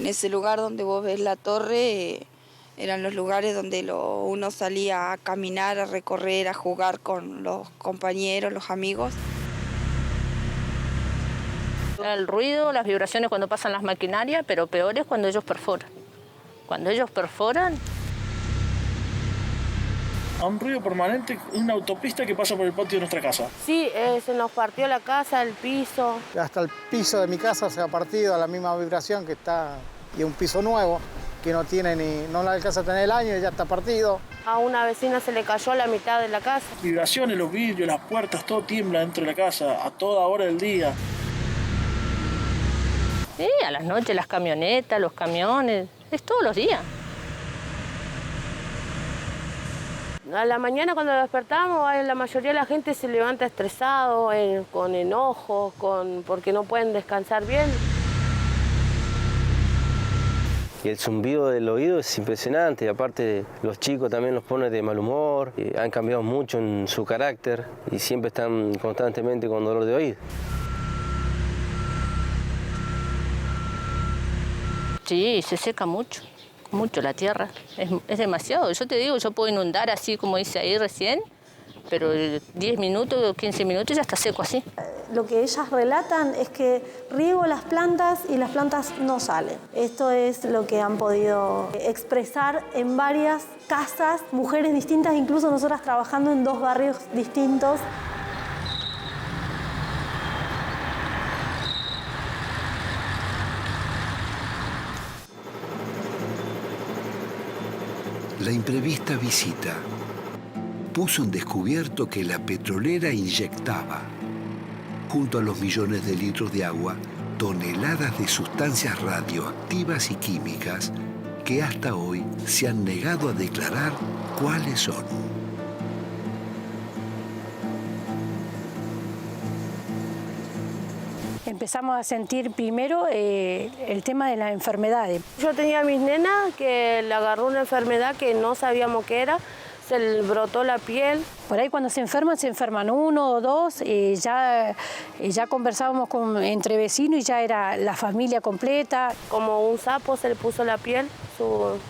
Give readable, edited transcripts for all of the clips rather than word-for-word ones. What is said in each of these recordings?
En ese lugar donde vos ves la torre, eran los lugares donde uno salía a caminar, a recorrer, a jugar con los compañeros, los amigos. El ruido, las vibraciones cuando pasan las maquinarias, pero peor es cuando ellos perforan. Cuando ellos perforan... A un ruido permanente, una autopista que pasa por el patio de nuestra casa. Sí, se nos partió la casa, el piso. Hasta el piso de mi casa se ha partido a la misma vibración que está, y un piso nuevo que no le alcanza a tener el año y ya está partido. A una vecina se le cayó la mitad de la casa. Vibraciones, los vidrios, las puertas, todo tiembla dentro de la casa a toda hora del día. Sí, a las noches las camionetas, los camiones, es todos los días. A la mañana cuando despertamos, la mayoría de la gente se levanta estresado, con enojos, porque no pueden descansar bien. Y el zumbido del oído es impresionante, y aparte los chicos también los pone de mal humor, han cambiado mucho en su carácter y siempre están constantemente con dolor de oído. Sí, se seca mucho la tierra, es demasiado. Yo te digo, yo puedo inundar así como dice ahí recién, pero 10 minutos o 15 minutos ya está seco así. Lo que ellas relatan es que riego las plantas y las plantas no salen. Esto es lo que han podido expresar en varias casas, mujeres distintas, incluso nosotras trabajando en 2 barrios distintos. La imprevista visita puso en descubierto que la petrolera inyectaba, junto a los millones de litros de agua, toneladas de sustancias radioactivas y químicas que hasta hoy se han negado a declarar cuáles son. Empezamos a sentir primero el tema de las enfermedades. Yo tenía a mis nenas que le agarró una enfermedad que no sabíamos qué era, se le brotó la piel. Por ahí cuando se enferman 1 o 2, ya conversábamos entre vecinos y ya era la familia completa. Como un sapo se le puso la piel,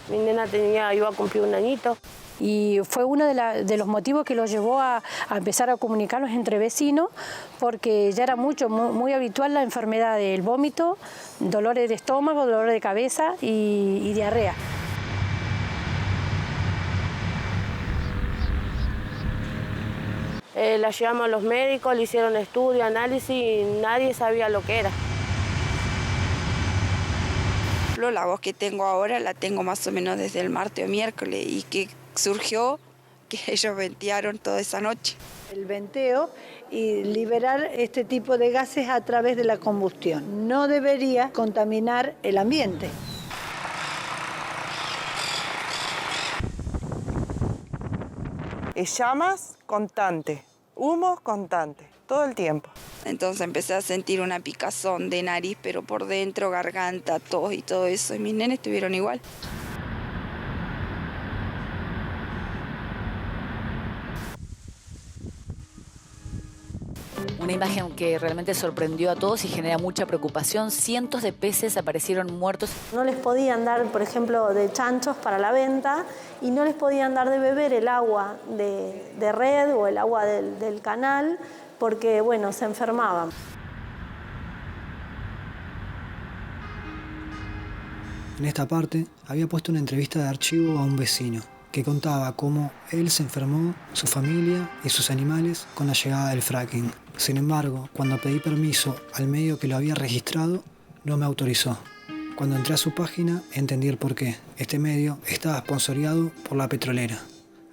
mi nena iba a cumplir 1 añito. Y fue uno de los motivos que los llevó a empezar a comunicarnos entre vecinos, porque ya era muy habitual la enfermedad del vómito, dolores de estómago, dolor de cabeza y diarrea. La llevamos a los médicos, le hicieron estudio, análisis y nadie sabía lo que era. La voz que tengo ahora la tengo más o menos desde el martes o miércoles y que surgió que ellos ventearon toda esa noche. El venteo y liberar este tipo de gases a través de la combustión. No debería contaminar el ambiente. Llamas constante, humos constante, todo el tiempo. Entonces empecé a sentir una picazón de nariz, pero por dentro, garganta, tos y todo eso. Y mis nenes estuvieron igual. Una imagen que realmente sorprendió a todos y genera mucha preocupación. Cientos de peces aparecieron muertos. No les podían dar, por ejemplo, de chanchos para la venta y no les podían dar de beber el agua de red o el agua del canal porque, bueno, se enfermaban. En esta parte había puesto una entrevista de archivo a un vecino que contaba cómo él se enfermó, su familia y sus animales con la llegada del fracking. Sin embargo, cuando pedí permiso al medio que lo había registrado, no me autorizó. Cuando entré a su página, entendí el porqué. Este medio estaba sponsoreado por la petrolera.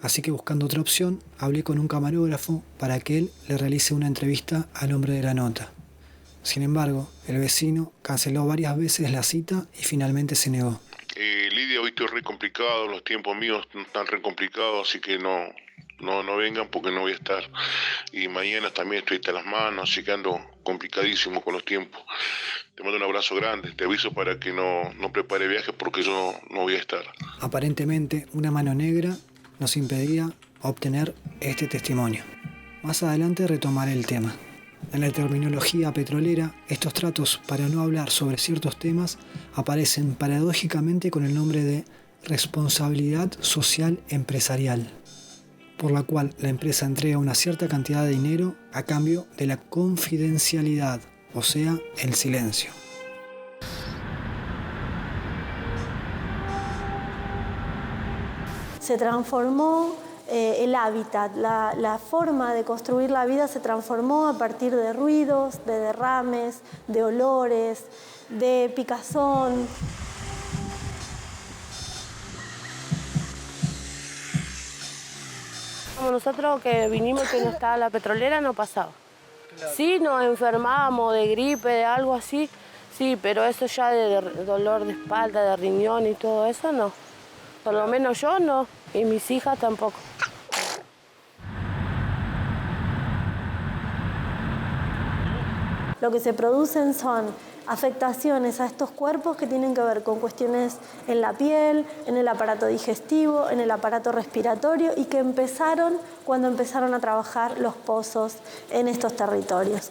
Así que buscando otra opción, hablé con un camarógrafo para que él le realice una entrevista al hombre de la nota. Sin embargo, el vecino canceló varias veces la cita y finalmente se negó. Lidia, hoy estoy re complicado, los tiempos míos están re complicados, así que no vengan porque no voy a estar. Y mañana también estoy hasta las manos, así que ando complicadísimo con los tiempos. Te mando un abrazo grande, te aviso para que no prepare viajes porque yo no voy a estar. Aparentemente, una mano negra nos impedía obtener este testimonio. Más adelante retomaré el tema. En la terminología petrolera, estos tratos para no hablar sobre ciertos temas aparecen paradójicamente con el nombre de responsabilidad social empresarial, por la cual la empresa entrega una cierta cantidad de dinero a cambio de la confidencialidad, o sea, el silencio. Se transformó el hábitat, la forma de construir la vida se transformó a partir de ruidos, de derrames, de olores, de picazón. Como nosotros que vinimos que no estaba la petrolera no pasaba. Claro. Sí, nos enfermábamos de gripe, de algo así, sí, pero eso ya de dolor de espalda, de riñón y todo eso no. Por lo menos yo no, y mis hijas tampoco. Lo que se producen son afectaciones a estos cuerpos que tienen que ver con cuestiones en la piel, en el aparato digestivo, en el aparato respiratorio y que empezaron cuando empezaron a trabajar los pozos en estos territorios.